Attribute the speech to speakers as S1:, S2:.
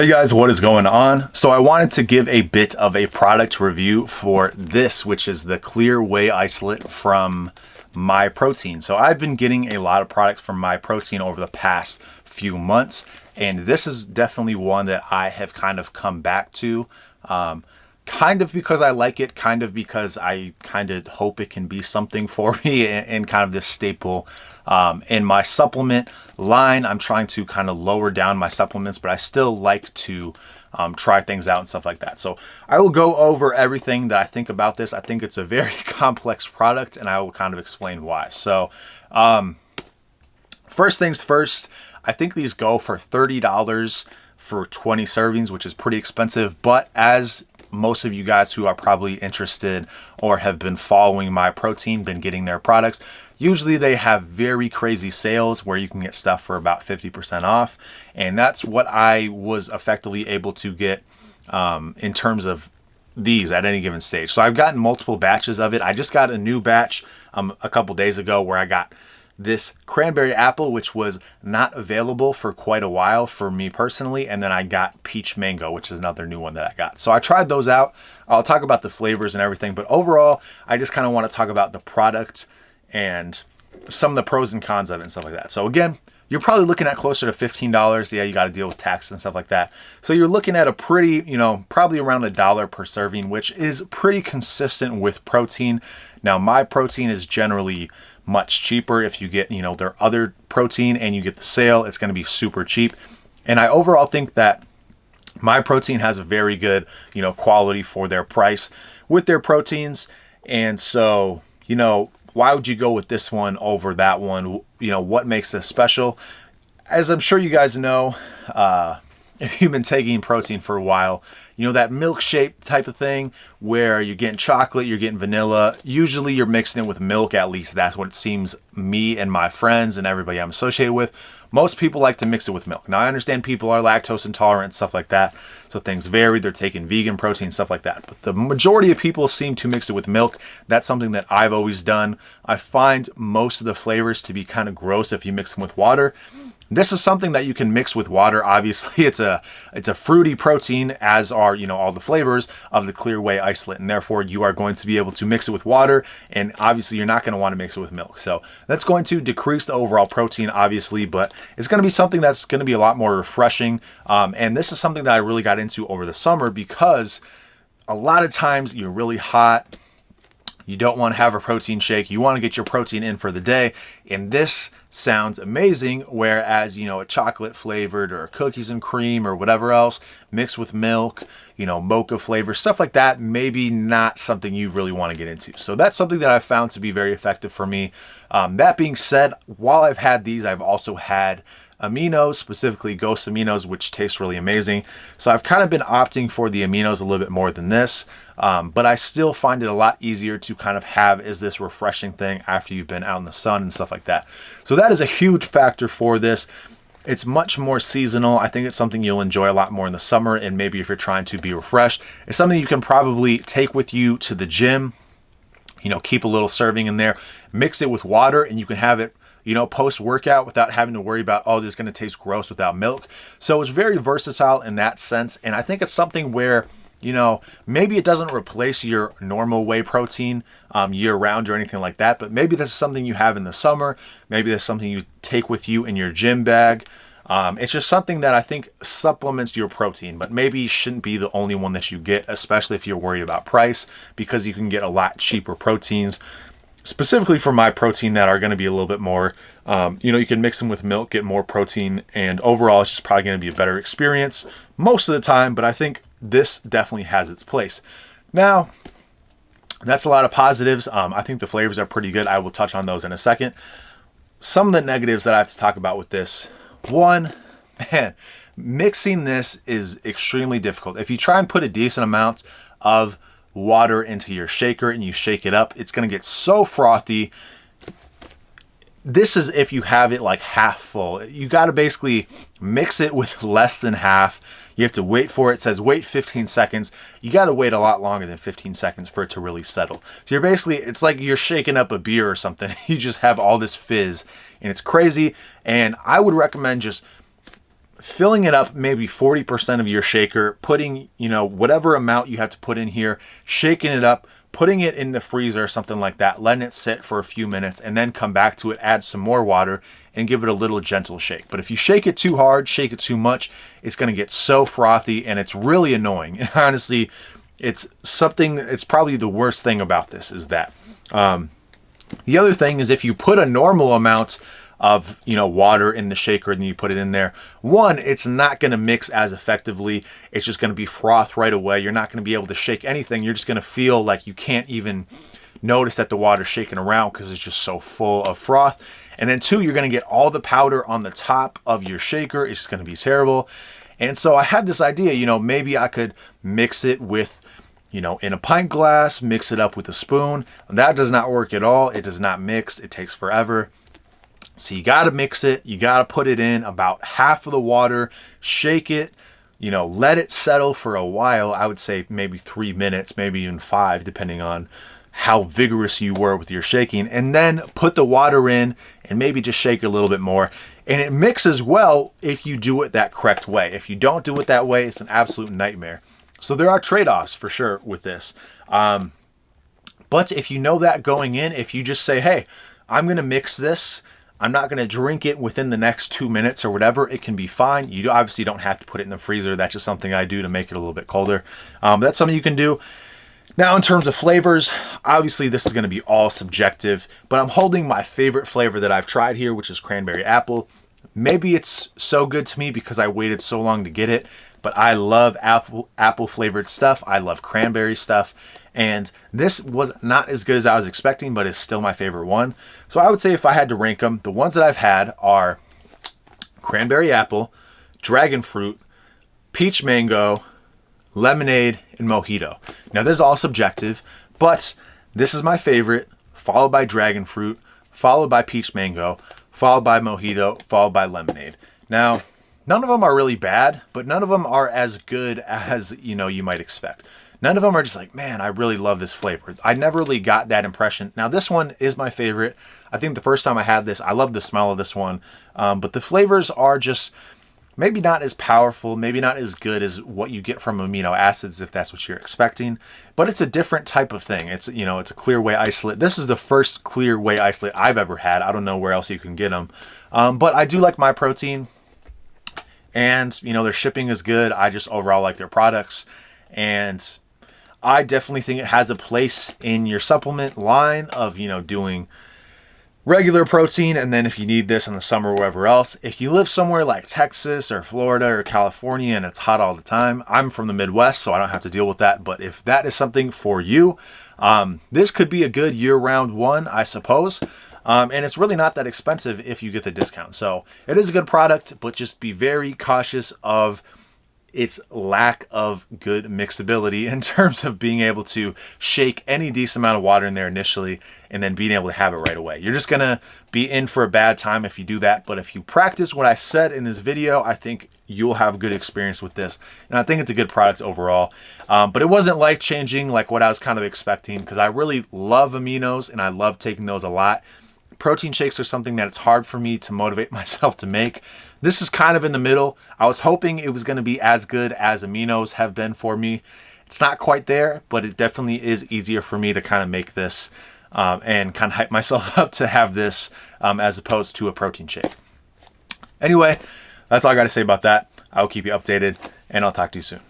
S1: Hey guys, what is going on? So I wanted to give a bit of a product review for this, which is the clear whey isolate from Myprotein. So I've been getting a lot of products from Myprotein over the past few months, and this is definitely one that I have kind of come back to. Kind of because I like it, kind of because I kind of hope it can be something for me and kind of this staple in my supplement line. I'm trying to kind of lower down my supplements, but I still like to try things out and stuff like that. So I will go over everything that I think about this. I think it's a very complex product, and I will kind of explain why. So first things first, I think these go for $30 for 20 servings, which is pretty expensive, but as most of you guys who are probably interested or have been following Myprotein, been getting their products, usually they have very crazy sales where you can get stuff for about 50% off. And that's what I was effectively able to get in terms of these at any given stage. So I've gotten multiple batches of it. I just got a new batch a couple days ago where I got this cranberry apple, which was not available for quite a while for me personally. And then I got peach mango, which is another new one that I got. So I tried those out. I'll talk about the flavors and everything, but overall, I just kind of want to talk about the product and some of the pros and cons of it and stuff like that. So again, you're probably looking at closer to $15. Yeah, you got to deal with tax and stuff like that. So you're looking at a pretty, probably around $1 per serving, which is pretty consistent with protein. Now, Myprotein is generally much cheaper. If you get, their other protein and you get the sale, it's going to be super cheap. And I overall think that Myprotein has a very good, quality for their price with their proteins. And so, why would you go with this one over that one? What makes this special? As I'm sure you guys know, if you've been taking protein for a while, that milkshake type of thing where you're getting chocolate, you're getting vanilla. Usually you're mixing it with milk. At least that's what it seems me and my friends and everybody I'm associated with. Most people like to mix it with milk. Now I understand people are lactose intolerant, stuff like that. So things vary. They're taking vegan protein, stuff like that. But the majority of people seem to mix it with milk. That's something that I've always done. I find most of the flavors to be kind of gross if you mix them with water. This is something that you can mix with water. Obviously, it's a fruity protein, as are, all the flavors of the clear whey isolate. And therefore, you are going to be able to mix it with water. And obviously, you're not going to want to mix it with milk. So that's going to decrease the overall protein, obviously. But it's going to be something that's going to be a lot more refreshing. And this is something that I really got into over the summer because a lot of times you're really hot. You don't want to have a protein shake. You want to get your protein in for the day. And this sounds amazing. Whereas, a chocolate flavored or cookies and cream or whatever else mixed with milk, mocha flavor, stuff like that, maybe not something you really want to get into. So that's something that I found to be very effective for me. That being said, while I've had these, I've also had aminos, specifically ghost aminos, which taste really amazing. So I've kind of been opting for the aminos a little bit more than this, but I still find it a lot easier to kind of have as this refreshing thing after you've been out in the sun and stuff like that. So that is a huge factor for this. It's much more seasonal. I think it's something you'll enjoy a lot more in the summer, and maybe if you're trying to be refreshed, it's something you can probably take with you to the gym, keep a little serving in there, mix it with water, and you can have it post-workout without having to worry about, this is going to taste gross without milk. So it's very versatile in that sense. And I think it's something where, maybe it doesn't replace your normal whey protein year round or anything like that, but maybe this is something you have in the summer. Maybe that's something you take with you in your gym bag. It's just something that I think supplements your protein, but maybe shouldn't be the only one that you get, especially if you're worried about price, because you can get a lot cheaper proteins specifically for Myprotein that are going to be a little bit more, you can mix them with milk, get more protein, and overall it's just probably going to be a better experience most of the time, but I think this definitely has its place. Now, that's a lot of positives. I think the flavors are pretty good. I will touch on those in a second. Some of the negatives that I have to talk about with this. One, mixing this is extremely difficult. If you try and put a decent amount of water into your shaker and you shake it up, it's going to get so frothy. This is if you have it like half full. You got to basically mix it with less than half. You have to wait for it. It says wait 15 seconds. You got to wait a lot longer than 15 seconds for it to really settle. So you're basically, it's like you're shaking up a beer or something. You just have all this fizz and it's crazy. And I would recommend just filling it up maybe 40% of your shaker, putting, whatever amount you have to put in here, shaking it up, putting it in the freezer or something like that, letting it sit for a few minutes, and then come back to it, add some more water, and give it a little gentle shake. But if you shake it too hard, shake it too much, it's going to get so frothy, and it's really annoying. And honestly, it's probably the worst thing about this is that. The other thing is if you put a normal amount of water in the shaker and you put it in there, one, it's not going to mix as effectively. It's just going to be froth right away. You're not going to be able to shake anything. You're just going to feel like you can't even notice that the water's shaking around because it's just so full of froth. And then two, you're going to get all the powder on the top of your shaker. It's just going to be terrible. And so I had this idea, maybe I could mix it with, in a pint glass, mix it up with a spoon. That does not work at all. It does not mix. It takes forever. So you got to mix it. You got to put it in about half of the water, shake it, let it settle for a while. I would say maybe 3 minutes, maybe even 5, depending on how vigorous you were with your shaking. And then put the water in and maybe just shake a little bit more. And it mixes well if you do it that correct way. If you don't do it that way, it's an absolute nightmare. So there are trade-offs for sure with this. But if you know that going in, if you just say, hey, I'm going to mix this, I'm not going to drink it within the next 2 minutes or whatever, it can be fine. You obviously don't have to put it in the freezer. That's just something I do to make it a little bit colder. That's something you can do. Now, in terms of flavors, obviously this is going to be all subjective, but I'm holding my favorite flavor that I've tried here, which is cranberry apple. Maybe it's so good to me because I waited so long to get it, but I love apple flavored stuff. I love cranberry stuff. And this was not as good as I was expecting, but it's still my favorite one. So I would say if I had to rank them, the ones that I've had are cranberry apple, dragon fruit, peach mango, lemonade, and mojito. Now this is all subjective, but this is my favorite, followed by dragon fruit, followed by peach mango, followed by mojito, followed by lemonade. Now, none of them are really bad, but none of them are as good as, you might expect. None of them are just like, man, I really love this flavor. I never really got that impression. Now, this one is my favorite. I think the first time I had this, I love the smell of this one. But the flavors are just maybe not as powerful, maybe not as good as what you get from amino acids, if that's what you're expecting. But it's a different type of thing. It's, it's a clear whey isolate. This is the first clear whey isolate I've ever had. I don't know where else you can get them. But I do like Myprotein. And, their shipping is good. I just overall like their products. And I definitely think it has a place in your supplement line of, doing regular protein. And then if you need this in the summer or wherever else, if you live somewhere like Texas or Florida or California and it's hot all the time, I'm from the Midwest, so I don't have to deal with that. But if that is something for you, this could be a good year-round one, I suppose. And it's really not that expensive if you get the discount. So it is a good product, but just be very cautious of its lack of good mixability in terms of being able to shake any decent amount of water in there initially and then being able to have it right away. You're just going to be in for a bad time if you do that. But if you practice what I said in this video, I think you'll have a good experience with this. And I think it's a good product overall. But it wasn't life-changing like what I was kind of expecting because I really love aminos and I love taking those a lot. Protein shakes are something that it's hard for me to motivate myself to make. This is kind of in the middle. I was hoping it was going to be as good as aminos have been for me. It's not quite there, but it definitely is easier for me to kind of make this and kind of hype myself up to have this as opposed to a protein shake. Anyway, that's all I got to say about that. I'll keep you updated and I'll talk to you soon.